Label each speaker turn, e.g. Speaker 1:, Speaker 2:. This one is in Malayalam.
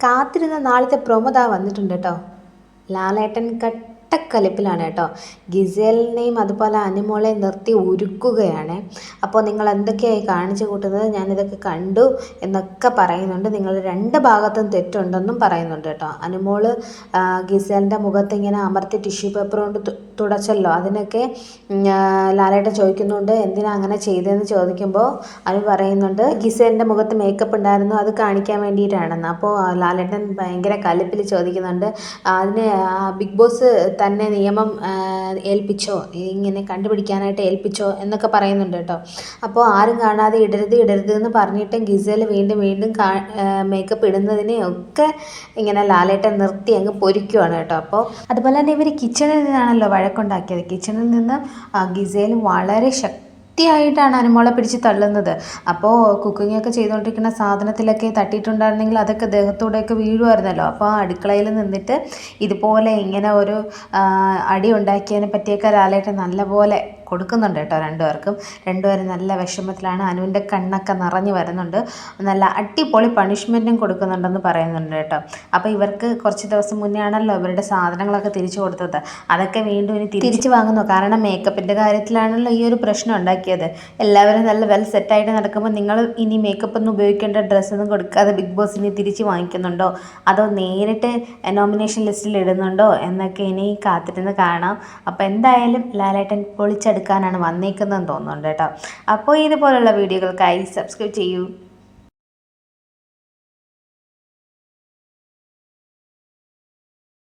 Speaker 1: കാത്തിരുന്ന നാളത്തെ പ്രൊമോ ദാ വന്നിട്ടുണ്ട് കേട്ടോ. ലാലേട്ടൻ കട്ടക്കലിപ്പിലാണ് കേട്ടോ. ഗിസേലിനെയും അതുപോലെ അനുമോളെയും നിർത്തി ഉരുക്കുകയാണ്. അപ്പോൾ നിങ്ങൾ എന്തൊക്കെയായി കാണിച്ചു കൂട്ടുന്നത്, ഞാനിതൊക്കെ കണ്ടു എന്നൊക്കെ പറയുന്നുണ്ട്. നിങ്ങൾ രണ്ട് ഭാഗത്തും തെറ്റുണ്ടെന്നും പറയുന്നുണ്ട് കേട്ടോ. അനുമോള് ഗിസേലിൻ്റെ മുഖത്ത് ഇങ്ങനെ അമർത്തി ടിഷ്യൂ പേപ്പർ കൊണ്ട് തുടച്ചല്ലോ, അതിനൊക്കെ ലാലേട്ടൻ ചോദിക്കുന്നുണ്ട് എന്തിനാ അങ്ങനെ ചെയ്തതെന്ന് ചോദിക്കുമ്പോൾ അനു പറയുന്നുണ്ട് ഗിസേലിൻ്റെ മുഖത്ത് മേക്കപ്പ് ഉണ്ടായിരുന്നു, അത് കാണിക്കാൻ വേണ്ടിയിട്ടാണെന്ന്. അപ്പോൾ ലാലേട്ടൻ ഭയങ്കര കലിപ്പിൽ ചോദിക്കുന്നുണ്ട് അതിന് ബിഗ് ബോസ് തന്നെ നിയമം ഏൽപ്പിച്ചോ, ഇങ്ങനെ കണ്ടുപിടിക്കാനായിട്ട് ഏൽപ്പിച്ചോ എന്നൊക്കെ പറയുന്നുണ്ട് കേട്ടോ. അപ്പോൾ ആരും കാണാതെ ഇടരുത് എന്ന് പറഞ്ഞിട്ടും ഗിസേൽ വീണ്ടും മേക്കപ്പ് ഇടുന്നതിനെ ഒക്കെ ഇങ്ങനെ ലാലേട്ടൻ നിർത്തി അങ്ങ് പൊരിക്കുവാണ് കേട്ടോ. അപ്പോൾ അതുപോലെ തന്നെ ഇവർ കിച്ചണിൽ നിന്നാണല്ലോ വഴക്കുണ്ടാക്കിയത്. കിച്ചണിൽ നിന്ന് ഗിസേൽ വളരെ ശക്തിയായിട്ടാണ് അനുമോളെ പിടിച്ച് തള്ളുന്നത്. അപ്പോൾ കുക്കിങ്ങൊക്കെ ചെയ്തുകൊണ്ടിരിക്കുന്ന സാധനത്തിലൊക്കെ തട്ടിയിട്ടുണ്ടായിരുന്നെങ്കിൽ അതൊക്കെ ദേഹത്തോടെയൊക്കെ വീഴുമായിരുന്നല്ലോ. അപ്പോൾ അടുക്കളയിൽ നിന്നിട്ട് ഇതുപോലെ ഇങ്ങനെ ഒരു അടി ഉണ്ടാക്കിയതിനെ പറ്റിയൊക്കെ ലാലേട്ടൻ നല്ലപോലെ കൊടുക്കുന്നുണ്ട് കേട്ടോ. രണ്ടുപേരും നല്ല വിഷമത്തിലാണ്. അനുവിൻ്റെ കണ്ണൊക്കെ നിറഞ്ഞു വരുന്നുണ്ട്. നല്ല അടിപൊളി പണിഷ്മെൻറ്റും കൊടുക്കുന്നുണ്ടെന്ന് പറയുന്നുണ്ട് കേട്ടോ. അപ്പോൾ ഇവർക്ക് കുറച്ച് ദിവസം മുന്നേ ആണല്ലോ ഇവരുടെ സാധനങ്ങളൊക്കെ തിരിച്ചു കൊടുത്തത്. അതൊക്കെ വീണ്ടും ഇനി തിരിച്ചു വാങ്ങുന്നു. കാരണം മേക്കപ്പിൻ്റെ കാര്യത്തിലാണല്ലോ ഈ ഒരു പ്രശ്നം ഉണ്ടാക്കിയത്. എല്ലാവരും നല്ല വെൽ സെറ്റായിട്ട് നടക്കുമ്പോൾ നിങ്ങൾ ഇനി മേക്കപ്പ് ഒന്നും ഉപയോഗിക്കേണ്ട, ഡ്രസ്സൊന്നും കൊടുക്കാതെ ബിഗ് ബോസ് ഇനി തിരിച്ച് വാങ്ങിക്കുന്നുണ്ടോ, അതോ നേരിട്ട് നോമിനേഷൻ ലിസ്റ്റിൽ ഇടുന്നുണ്ടോ എന്നൊക്കെ ഇനി കാത്തിരുന്ന് കാണാം. അപ്പോൾ എന്തായാലും ലാലേട്ടൻ പൊളിച്ചെടുക്കാനാണ് വന്നേക്കുന്നതെന്ന് തോന്നുന്നുണ്ട് കേട്ടോ. അപ്പോൾ ഇതുപോലുള്ള വീഡിയോകൾക്കായി സബ്സ്ക്രൈബ് ചെയ്യൂ.